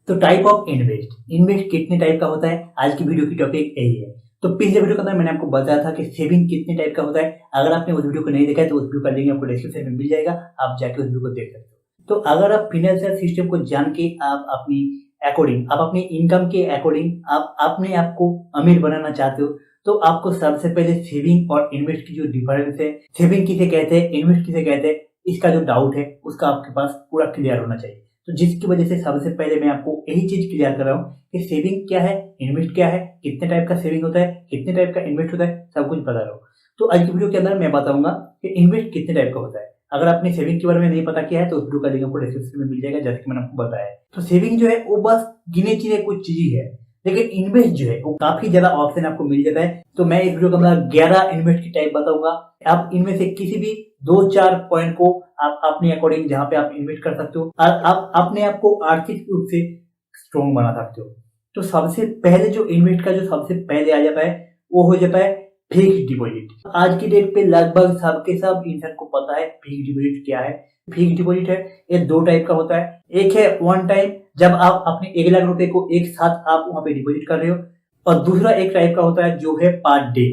तो type of invest कितने type का होता है, आज की वीडियो की टॉपिक यही है। तो पिछले वीडियो के अंदर मैंने आपको बताया था कि सेविंग कितने टाइप का होता है। अगर आपने उस वीडियो को नहीं देखा है तो उस वीडियो का लिंक आपको डिस्क्रिप्शन में मिल जाएगा, आप जाके उस वीडियो को देख सकते हो। तो अगर आप फाइनेंशियल सिस्टम को जान के आप अपनी अकॉर्डिंग, आप अपनी इनकम के अकॉर्डिंग आप अपने आप को अमीर बनाना चाहते हो, तो आपको सबसे पहले सेविंग और इन्वेस्ट की जो डिफरेंस है, सेविंग किसे कहते हैं, इन्वेस्ट किसे कहते हैं, इसका जो डाउट है उसका आपके पास पूरा क्लियर होना चाहिए। तो जिसकी वजह से सबसे पहले मैं आपको यही चीज क्लियर कर रहा हूँ कि सेविंग क्या है, इन्वेस्ट क्या है, कितने टाइप का सेविंग होता है, कितने टाइप का इन्वेस्ट होता है, सब कुछ बता रहा हूँ। तो आज की वीडियो के अंदर मैं बताऊंगा कि इन्वेस्ट कितने टाइप का होता है। अगर आपने सेविंग के बारे में नहीं पता किया है तो उस वीडियो का लिंक आपको डिस्क्रिप्शन में मिल जाएगा, जैसे कि मैंने आपको बताया है। तो सेविंग जो है वो बस गिने चुने कुछ चीज है, लेकिन इन्वेस्ट जो है वो काफी ज्यादा ऑप्शन आपको मिल जाता है। तो मैं इस वीडियो के अंदर 11 इन्वेस्ट की टाइप बताऊंगा। आप इनमें से किसी भी 2-4 पॉइंट को आप अपने अकॉर्डिंग जहां पे आप इन्वेस्ट कर सकते हो और आप अपने आप को आर्थिक रूप से स्ट्रॉन्ग बना सकते हो। तो सबसे पहले जो इन्वेस्ट का जो सबसे पहले आ जाता है वो हो जाता है फिक्स्ड डिपॉजिट। आज की डेट पे लगभग सबके सब इंसान को पता है फिक्स्ड डिपॉजिट क्या है। फिक्स्ड डिपॉजिट है ये 2 टाइप का होता है। एक है वन टाइम, जब आप अपने 1 लाख रुपए को एक साथ आप वहां पे डिपॉजिट कर रहे हो, और दूसरा एक टाइप का होता है जो है पर डे,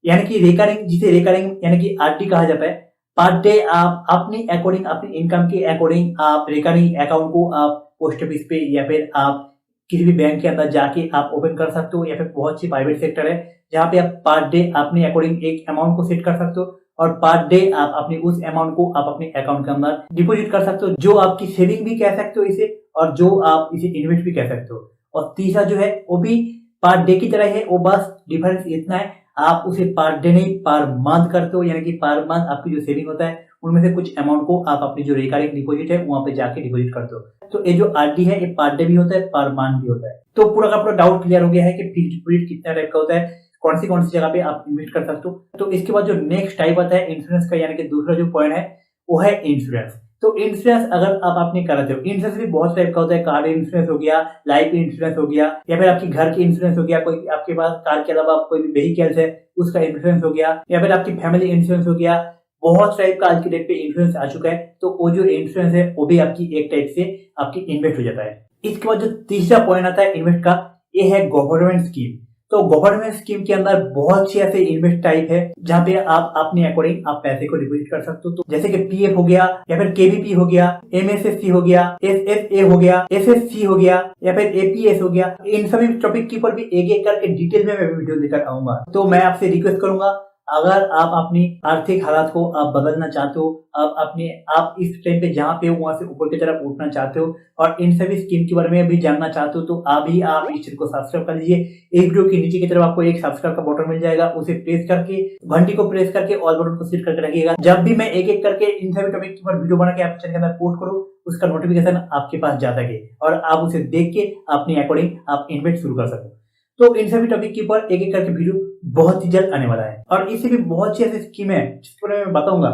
यानी कि रिकरिंग, जिसे रिकरिंग यानी कि आरडी कहा जाता है। पर डे आप अपनी अकॉर्डिंग, अपनी इनकम के अकॉर्डिंग आप रिकरिंग अकाउंट को आप पोस्ट ऑफिस पे या फिर आप किसी भी बैंक के अंदर जाके आप ओपन कर सकते हो, या फिर बहुत सी प्राइवेट सेक्टर है जहाँ पे आप पर डे अपने अकॉर्डिंग एक अमाउंट को सेट कर सकते हो और पर डे आप अपने उस अमाउंट को आप अपने अकाउंट के अंदर डिपॉजिट कर सकते हो, जो आपकी सेविंग भी कह सकते हो इसे, और जो आप इसे इन्वेस्ट भी कह सकते हो। और तीसरा जो है वो भी पर डे की तरह है, वो बस डिफरेंस इतना है आप उसे पर डे नहीं पर मंथ करते हो, यानी कि पर मंथ आपकी जो सेविंग होता है उनमें से कुछ अमाउंट को आप अपनी जो रिकरिंग डिपॉजिट है वहां पे जाके डिपॉजिट करते हो। तो ये जो आरडी है ये पर डे भी होता है, पर मंथ भी होता है। तो पूरा का पूरा डाउट क्लियर हो गया है कि फिक्स्ड डिपॉजिट कितना टाइप का होता है, कौन सी जगह पे आप इन्वेस्ट कर सकते हो। तो इसके बाद जो नेक्स्ट टाइप आता है इंश्योरेंस का, यानी कि दूसरा जो पॉइंट है वो है इंश्योरेंस। तो इंश्योरेंस अगर आप अपने कराते हो, इंश्योरेंस भी बहुत टाइप का होता है। कार इंश्योरेंस हो गया, लाइफ इंश्योरेंस हो गया, या फिर आपकी घर की इंश्योरेंस हो गया, कोई आपके पास कार के अलावा कोई भी व्हीकल्स है उसका इंश्योरेंस हो गया, या फिर आपकी फैमिली इंश्योरेंस हो गया। बहुत टाइप का आज की डेट पे इंश्योरेंस आ चुका है। तो वो जो इंश्योरेंस है वो भी आपकी एक टाइप से आपकी इन्वेस्ट हो जाता है। इसके बाद जो तीसरा पॉइंट आता है इन्वेस्ट का, ये है गवर्नमेंट स्कीम। तो गवर्नमेंट स्कीम के अंदर बहुत सी ऐसे इन्वेस्ट टाइप है जहाँ पे आप अपने अकॉर्डिंग आप पैसे को डिपॉजिट कर सकते हो। तो जैसे कि पीएफ हो गया, या फिर केवीपी हो गया, एमएसएससी हो गया, एसएसए हो गया, एसएससी हो गया, या फिर एपीएस हो गया। इन सभी टॉपिक के ऊपर भी एक एक करके डिटेल में मैं वीडियो लेकर आऊंगा। तो मैं आपसे रिक्वेस्ट करूंगा, अगर आप अपनी आर्थिक हालात को आप बदलना चाहते हो, आप इस टाइम पे जहाँ पे हो वहां से ऊपर की तरफ उठना चाहते हो और इन सभी स्कीम के बारे में भी जानना चाहते हो, तो अभी आप इस चैनल को सब्सक्राइब कर लीजिए। एक वीडियो के नीचे की तरफ आपको एक सब्सक्राइब का बटन मिल जाएगा, उसे प्रेस करके घंटी को प्रेस करके ऑल बटन को सेट करके रखिएगा। जब भी मैं एक एक करके इन सभी टॉपिक के ऊपर वीडियो बना के आपके चैनल के अंदर पोस्ट करूँ, उसका नोटिफिकेशन आपके पास जा सके और आप उसे देख के अपने अकॉर्डिंग आप इन्वेस्ट शुरू कर सको। तो इन सभी टॉपिक के ऊपर एक एक करके वीडियो बहुत ही जल्द आने वाला है, और इससे भी बहुत सी ऐसी स्कीम है जिसके बारे में मैं बताऊंगा।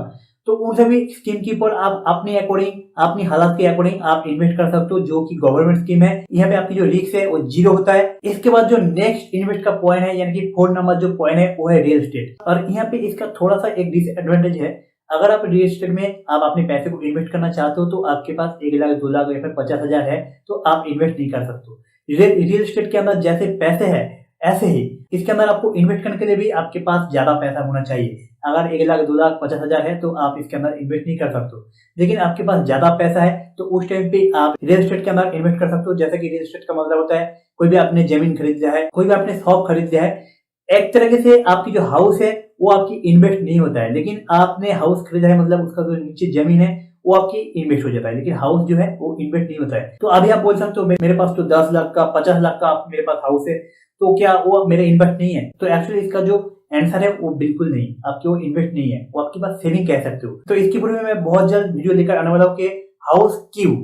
तो उन सभी स्कीम के ऊपर आप अपने अकॉर्डिंग, अपनी हालात के अकॉर्डिंग आप इन्वेस्ट कर सकते हो, जो कि गवर्नमेंट स्कीम है। यहाँ पे आपकी जो रिस्क है वो 0 होता है। इसके बाद जो नेक्स्ट इन्वेस्ट का पॉइंट है, यानी कि 4 नंबर जो पॉइंट है वो है रियल एस्टेट। और यहाँ पे इसका थोड़ा सा एक डिसएडवांटेज है। अगर आप रियल एस्टेट में आप अपने पैसे को इन्वेस्ट करना चाहते हो, तो आपके पास 1 लाख, 2 लाख या फिर 50,000 है, तो आप इन्वेस्ट नहीं कर सकते। रियल एस्टेट के अंदर जैसे पैसे है ऐसे ही इसके अंदर आपको इन्वेस्ट करने के लिए भी आपके पास ज्यादा पैसा होना चाहिए। अगर 1 लाख, 2 लाख, 50,000 है तो आप इसके अंदर इन्वेस्ट नहीं कर सकते। लेकिन आपके पास ज्यादा पैसा है तो उस टाइम पे आप रियल एस्टेट के अंदर इन्वेस्ट कर सकते हो। जैसे कि रियल एस्टेट का मतलब होता है कोई भी आपने जमीन खरीद लिया है, कोई भी आपने शॉप खरीद लिया है, एक तरीके से आपकी जो हाउस है वो आपकी इन्वेस्ट नहीं होता है, लेकिन आपने हाउस खरीदा है मतलब उसका जो नीचे जमीन है वो आपकी इन्वेस्ट हो जाता है, लेकिन हाउस जो है वो इन्वेस्ट नहीं होता है। तो अभी आप बोल सकते हो मेरे पास तो 10 लाख का, 50 लाख का मेरे पास हाउस है, तो क्या वो मेरे इन्वेस्ट नहीं है? तो एक्चुअली इसका जो आंसर है वो बिल्कुल नहीं, आपकी वो इन्वेस्ट नहीं है, वो आपके पास सेविंग कह सकते हो। तो इसके बारे में मैं बहुत जल्द वीडियो लेकर आने वाला हूँ कि हाउस क्यों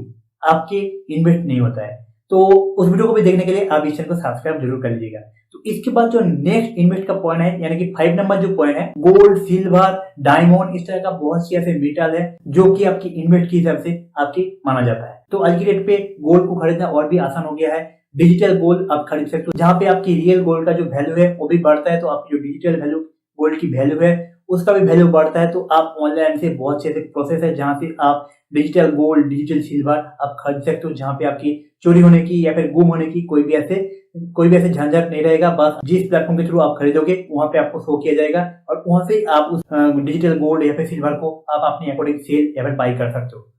आपके इन्वेस्ट नहीं होता है। तो उस वीडियो को भी देखने के लिए आप इस चैनल को सब्सक्राइब जरूर कर लीजिएगा। तो इसके बाद जो नेक्स्ट इन्वेस्ट का पॉइंट है, यानी कि 5 नंबर जो पॉइंट है, गोल्ड, सिल्वर, डायमंड, इस तरह का बहुत सी ऐसे मेटल है जो कि आपकी इन्वेस्ट के हिसाब से आपकी माना जाता है। तो आज की डेट पे गोल्ड को खरीदना और भी आसान हो गया है। डिजिटल गोल्ड आप खरीद सकते हो, जहाँ पे आपकी रियल गोल्ड का जो वैल्यू है वो भी बढ़ता है, तो आपकी जो डिजिटल वैल्यू गोल्ड की वैल्यू है उसका भी वैल्यू बढ़ता है। तो आप ऑनलाइन से बहुत से ऐसे प्रोसेस है जहां से आप डिजिटल गोल्ड, डिजिटल सिल्वर आप खरीद सकते हो, जहां पे आपकी चोरी होने की या फिर गुम होने की कोई भी ऐसे झंझट नहीं रहेगा। बस जिस प्लेटफॉर्म के थ्रू आप खरीदोगे वहां पे आपको शो किया जाएगा और वहां से आप उस डिजिटल गोल्ड या फिर सिल्वर को आप अपने अकॉर्डिंग सेल या फिर बाई कर सकते हो।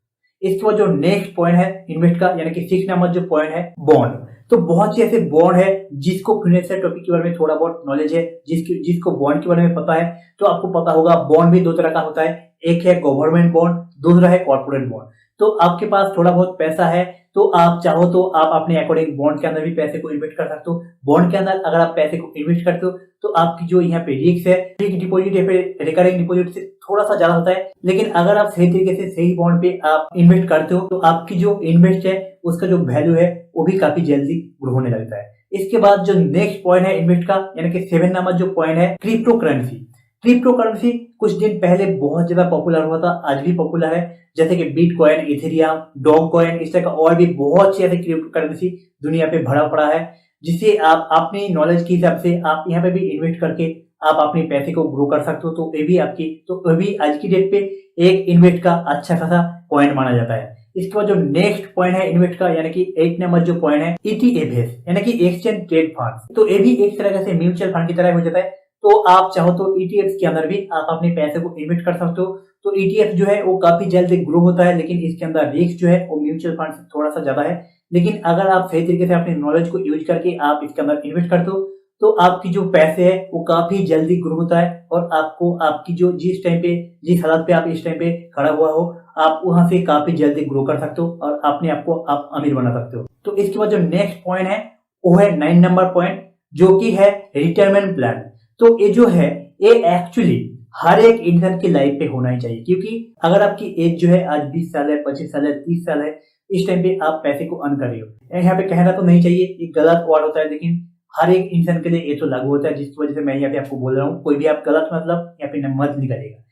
इसके बाद जो नेक्स्ट पॉइंट है इन्वेस्ट का, यानी कि 6 नंबर जो पॉइंट है बॉन्ड। तो बहुत से ऐसे बॉन्ड है जिसको फाइनेंशियल टॉपिक के बारे में थोड़ा बहुत नॉलेज है, जिसको बॉन्ड के बारे में पता है, तो आपको पता होगा बॉन्ड भी दो तरह का होता है। एक है गवर्नमेंट बॉन्ड, दूसरा है कॉर्पोरेट बॉन्ड। तो आपके पास थोड़ा बहुत पैसा है तो आप चाहो तो आप अपने अकॉर्डिंग बॉन्ड के अंदर भी पैसे को इन्वेस्ट कर सकते हो। बॉन्ड के अंदर अगर आप पैसे को इन्वेस्ट करते हो तो आपकी जो यहाँ पे रिस्क है, फिक्स डिपॉजिट या फिर रिकरिंग डिपॉजिट से थोड़ा सा ज्यादा होता है। लेकिन अगर आप सही तरीके से सही बॉन्ड पे आप इन्वेस्ट करते हो तो आपकी जो इन्वेस्ट है उसका जो वैल्यू है वो भी काफी जल्दी ग्रो होने लगता है। इसके बाद जो नेक्स्ट पॉइंट है इन्वेस्ट का, यानी कि 7 नंबर जो पॉइंट है क्रिप्टो करेंसी। क्रिप्टो करेंसी कुछ दिन पहले बहुत ज्यादा पॉपुलर हुआ था, आज भी पॉपुलर है। जैसे कि बिटकॉइन, इथेरियम, डॉग कॉइन, इस तरह का और भी बहुत सी ऐसी क्रिप्टो करेंसी दुनिया पे भरा पड़ा है, जिसे आप अपनी नॉलेज के हिसाब से आप यहाँ पे भी इन्वेस्ट करके आप अपने पैसे को ग्रो कर सकते हो। तो ये भी आज की डेट पे एक इन्वेस्ट का अच्छा खासा पॉइंट माना जाता है। इसके बाद जो नेक्स्ट पॉइंट है इन्वेस्ट का, यानी कि 8 नंबर जो पॉइंट है ETF, यानी कि एक्सचेंज ट्रेड फंड। तो ये भी एक तरह से म्यूचुअल फंड की तरह हो जाता है। तो आप चाहो तो ETF के अंदर भी आप अपने पैसे को इन्वेस्ट कर सकते हो। तो ETF जो है वो काफी जल्दी ग्रो होता है, लेकिन इसके अंदर रिस्क जो है वो म्यूचुअल फंड से थोड़ा सा ज्यादा है। लेकिन अगर आप सही तरीके से अपने नॉलेज को यूज करके आप इसके अंदर इन्वेस्ट करते हो तो आपकी जो पैसे है वो काफी जल्दी ग्रो होता है और आपको आपकी जो जिस हालत पे आप इस टाइम पे खड़ा हुआ हो आप वहां से काफी जल्दी ग्रो कर सकते हो और अपने आप को आप अमीर बना सकते हो। तो इसके बाद जो नेक्स्ट पॉइंट है वो है 9 नंबर पॉइंट, जो कि है रिटायरमेंट प्लान। तो ये जो है ये एक्चुअली हर एक इंसान की लाइफ पे होना ही चाहिए, क्योंकि अगर आपकी एज जो है आज 20 साल है, 25 साल है, 30 साल है, इस टाइम पे आप पैसे को अर्न कर रहे हो। यहाँ पे कहना तो नहीं चाहिए, एक गलत वर्ड होता है, लेकिन हर एक इंसान के लिए ये तो लागू होता है, जिसकी वजह से मैं यहाँ पे आपको बोल रहा हूँ। कोई भी आप गलत मतलब यहाँ पे मत निकालिएगा।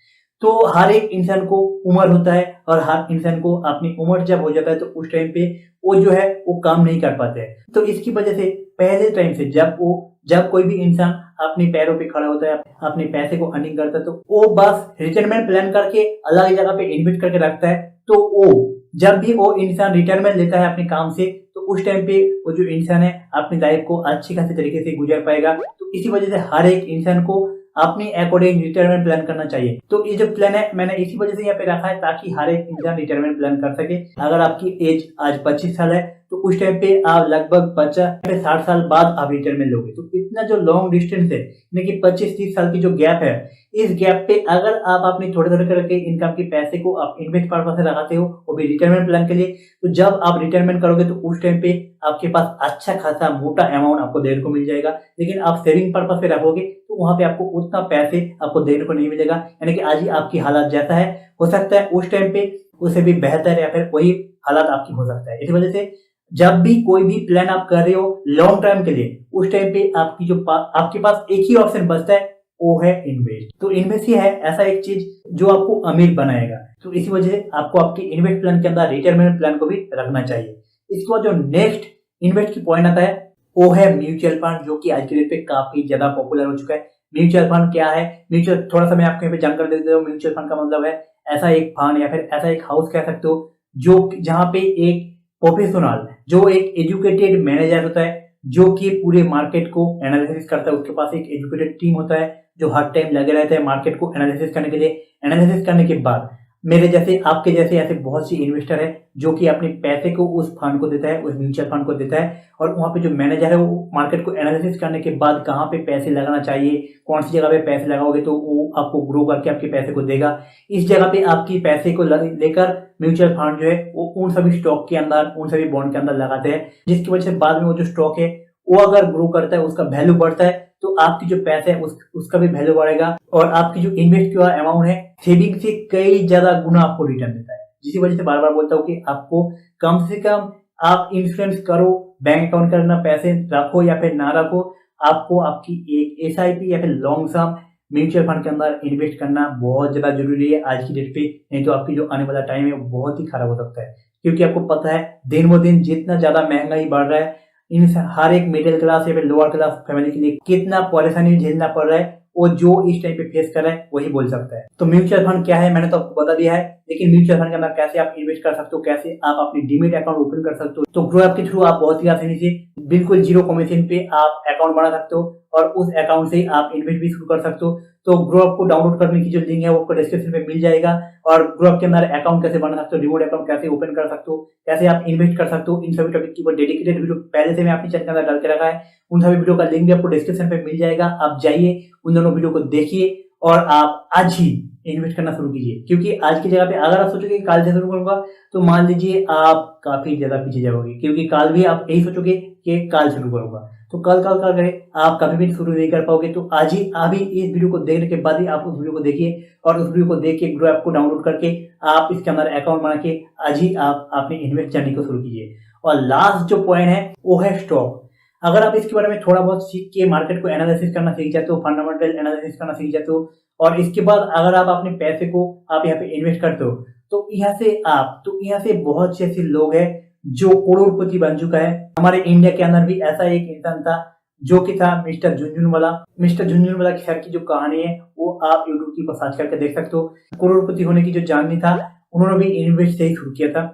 तो हर एक इंसान को उम्र होता है और हर इंसान को अपनी उम्र जब हो जाता है तो उस टाइम पे वो जो है वो काम नहीं कर पाते हैं। तो इसकी वजह से पहले टाइम से जब कोई भी इंसान अपने पैरों पे खड़ा होता है, अपने पैसे को अर्निंग करता है, तो वो बस रिटायरमेंट प्लान करके अलग जगह पे इन्वेस्ट करके रखता है। तो जब भी वो इंसान रिटायरमेंट लेता है अपने काम से तो उस टाइम पे वो जो इंसान है अपनी लाइफ को अच्छी खासी तरीके से गुजार पाएगा। तो इसी वजह से हर एक इंसान को अपने अकॉर्डिंग रिटायरमेंट प्लान करना चाहिए। तो ये जो प्लान है मैंने इसी वजह से यहाँ पे रखा है ताकि हर एक इंसान रिटायरमेंट प्लान कर सके। अगर आपकी एज आज 25 साल है तो उस टाइम पे आप लगभग 50 से 60 साल बाद आप रिटायरमेंट लोगे। तो इतना जो लॉन्ग डिस्टेंस है, यानी कि 25-30 साल की जो गैप है, इस गैप पे अगर आप अपने थोड़े थोड़े करके इनकम के पैसे को आप इन्वेस्ट पर्पस से लगाते हो वो भी रिटायरमेंट प्लान के लिए, तो जब आप रिटायरमेंट करोगे तो उस टाइम पे आपके पास अच्छा खासा मोटा अमाउंट आपको देने को मिल जाएगा। लेकिन आप सेविंग पर्पस पे रखोगे तो वहां पे आपको उतना पैसे आपको देने को नहीं मिलेगा। यानी कि आज ही आपकी हालत जैसा है हो सकता है उस टाइम पे उससे भी बेहतर या फिर वही हालत आपकी हो सकता है। इसी वजह से जब भी कोई भी प्लान आप कर रहे हो लॉन्ग टर्म के लिए, उस टाइम पे आपके पास एक ही ऑप्शन बचता है, वो है इन्वेस्ट। तो इन्वेस्ट ही है ऐसा एक चीज जो आपको अमीर बनाएगा। तो इसी वजह से आपको आपके इन्वेस्ट प्लान के अंदर रिटायरमेंट प्लान को भी रखना चाहिए। इसके बाद जो नेक्स्ट इन्वेस्ट की पॉइंट आता है वो है म्यूचुअल फंड, जो कि आज के डेट पे काफी ज्यादा पॉपुलर हो चुका है। म्यूचुअल फंड क्या है? म्यूचुअल थोड़ा सा मैं आपको यहाँ पे जानकारी दे देता हूँ। म्यूचुअल फंड का मतलब है ऐसा एक फंड या फिर ऐसा एक हाउस कह सकते हो जो जहाँ पे एक प्रोफेशनल जो एक एजुकेटेड मैनेजर होता है जो कि पूरे मार्केट को एनालिसिस करता है। उसके पास एक एजुकेटेड टीम होता है जो हर टाइम लगे रहते हैं मार्केट को एनालिसिस करने के लिए। एनालिसिस करने के बाद मेरे जैसे आपके जैसे ऐसे बहुत सी इन्वेस्टर है जो कि अपने पैसे को उस फंड को देता है, उस म्यूचुअल फंड को देता है, और वहां पे जो मैनेजर है वो मार्केट को एनालिसिस करने के बाद कहाँ पे पैसे लगाना चाहिए, कौन सी जगह पे पैसे लगाओगे तो वो आपको ग्रो करके आपके पैसे को देगा। इस जगह पे आपकी पैसे को लेकर म्यूचुअल फंड जो है वो उन सभी स्टॉक के अंदर, उन सभी बॉन्ड के अंदर लगाते हैं, जिसकी वजह से बाद में वो जो स्टॉक है वो अगर ग्रो करता है, उसका वैल्यू बढ़ता है, तो आपकी जो पैसे है उसका भी वैल्यू बढ़ेगा और आपकी जो इन्वेस्ट किया अमाउंट है सेविंग से कई ज्यादा गुना आपको रिटर्न देता है। जिसकी वजह से बार बार बोलता हूँ कि आपको कम से कम आप इंश्योरेंस करो, बैंक अकाउंट करना, पैसे रखो या फिर ना रखो, आपको आपकी एक SIP या फिर लॉन्ग सम म्यूचुअल फंड के अंदर इन्वेस्ट करना बहुत ज्यादा जरूरी है आज की डेट पे। नहीं तो आपकी जो आने वाला टाइम है वो बहुत ही खराब हो सकता है, क्योंकि आपको पता है दिन ब दिन जितना ज्यादा महंगाई बढ़ रहा है, इन हर एक मिडिल क्लास या फिर लोअर क्लास फैमिली के लिए कितना परेशानी झेलना पड़ रहा है वो जो इस टाइम पे फेस कर रहा है वही बोल सकता है। तो म्यूचुअल फंड क्या है मैंने तो आपको बता दिया है, लेकिन म्यूचुअल फंड के अंदर कैसे आप इन्वेस्ट कर सकते हो, कैसे आप अपनी डीमेट अकाउंट ओपन कर सकते हो। तो ग्रो ऐप के थ्रू आप बहुत ही आसानी से बिल्कुल जीरो कमीशन पे आप अकाउंट बना सकते हो और उस अकाउंट से आप इन्वेस्ट भी शुरू कर सकते हो। तो ग्रो ऐप को डाउनलोड करने की जो लिंक है वो आपको डिस्क्रिप्शन में मिल जाएगा। और ग्रो ऐप के अंदर अकाउंट कैसे बना सकते हो, डिमोट अकाउंट कैसे ओपन कर सकते हो, कैसे आप इन्वेस्ट कर सकते हो, इन सभी टॉपिक की डेडिकेटेड वीडियो पहले से मैं अपने चैनल के अंदर डाल के रखा है। उन सभी वीडियो का लिंक भी आपको डिस्क्रिप्शन पे मिल जाएगा। आप जाइए उन दोनों वीडियो को देखिए और आप आज ही इन्वेस्ट करना शुरू कीजिए, क्योंकि आज की जगह पे अगर आप सोचोगे कल से शुरू करूंगा तो मान लीजिए आप काफी ज्यादा पीछे जाओगे, क्योंकि कल भी आप यही सोचोगे कि कल शुरू करूंगा, तो कल करें आप कभी भी शुरू नहीं कर पाओगे। तो आज ही अभी इस वीडियो को देखने के बाद ही आप उस वीडियो को देखिए और उस वीडियो को देख के ग्रो ऐप को डाउनलोड करके आप इसके अंदर अकाउंट बना के आज ही आप अपने इन्वेस्ट जर्नी को शुरू कीजिए। और लास्ट जो पॉइंट है वो है स्टॉक। अगर आप इसके बारे में थोड़ा बहुत सीख के मार्केट को एनालिसिस करना सीख जाते हो, फंडामेंटल एनालिसिस करना सीख जाते हो और इसके बाद अगर आप अपने पैसे को आप यहाँ पे इन्वेस्ट करते हो तो यहाँ से बहुत से ऐसे लोग हैं जो करोड़पति बन चुका है। हमारे इंडिया के अंदर भी ऐसा एक इंसान था जो कि था मिस्टर झुनझुनवाला। मिस्टर झुनझुनवाला की सर की जो कहानी है वो आप यूट्यूब की पर सर्च करके देख सकते हो। करोड़पति होने की जो जर्नी था उन्होंने भी इन्वेस्ट से ही शुरू किया था।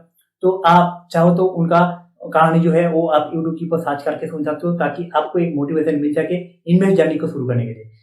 तो आप चाहो तो उनका कहानी जो है वो आप यूट्यूब की पर सर्च करके सुन सकते हो, ताकि आपको एक मोटिवेशन मिल सके इन्वेस्ट जर्नी को शुरू करने के लिए।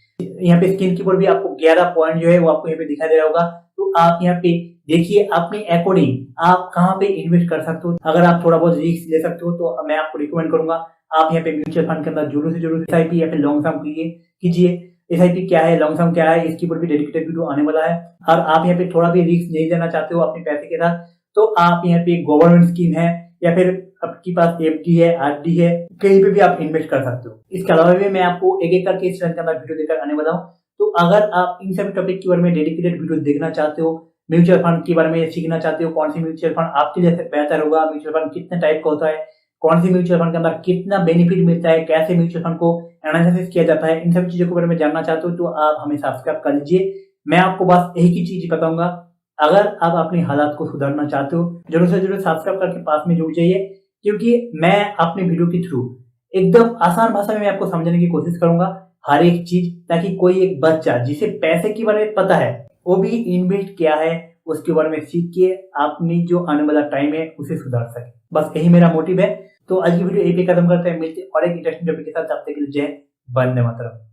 यहाँ पे स्क्रीन की पर भी आपको 11 पॉइंट जो है वो आपको यहाँ पे दिखाई दे रहा होगा। तो आप यहाँ पे देखिए अपने अकॉर्डिंग आप कहाँ पे इन्वेस्ट कर सकते हो। अगर आप थोड़ा बहुत रिस्क ले सकते हो तो मैं आपको रिकमेंड करूंगा आप यहाँ पे म्यूचुअल फंड के अंदर जरूर से जरूर एसआईपी या फिर लॉन्ग टर्म कीजिए। एसआईपी क्या है, लॉन्ग टर्म क्या है, इसके ऊपर भी डेडिकेटेड वीडियो आने वाला है। और आप यहाँ पे थोड़ा भी रिस्क नहीं लेना चाहते हो अपने पैसे के साथ तो आप यहाँ पे गवर्नमेंट स्कीम है या फिर आपके पास एफडी है, आरडी है, कहीं पे भी आप इन्वेस्ट कर सकते हो। इसके अलावा भी मैं आपको एक एक करके इस चैनल के अंदर वीडियो देकर आने वाला हूँ। तो अगर आप इन सभी टॉपिक के बारे में डेडिकेटेड वीडियो देखना चाहते हो, म्यूचुअल फंड के बारे में सीखना चाहते हो, कौन सी म्यूचुअल फंड आपके लिए बेहतर होगा, म्यूचुअल फंड कितने टाइप का होता है, कौन सी म्यूचुअल फंड के अंदर कितना बेनिफिट मिलता है, कैसे म्यूचुअल फंड को एनालिसिस किया जाता है, इन सभी चीजों के बारे में जानना चाहते हो तो आप हमें सब्सक्राइब कर लीजिए। मैं आपको बस एक ही चीज बताऊंगा, अगर आप अपनी हालात को सुधारना चाहते हो जरूर से जरूर सब्सक्राइब करके पास में जुड़ जाइए, क्योंकि मैं अपने वीडियो के थ्रू एकदम आसान भाषा में आपको समझाने की कोशिश करूंगा हर एक चीज, ताकि कोई एक बच्चा जिसे पैसे के बारे में पता है वो भी इन्वेस्ट क्या है उसके बारे में सीख के अपनी जो आने वाला टाइम है उसे सुधार सके। बस यही मेरा मोटिव है। तो आज की वीडियो यही पे खत्म करते हैं, मिलते हैं और एक इंटरेस्टिंग टॉपिक के साथ। तब तक के लिए जय हिंद, वंदे मातरम।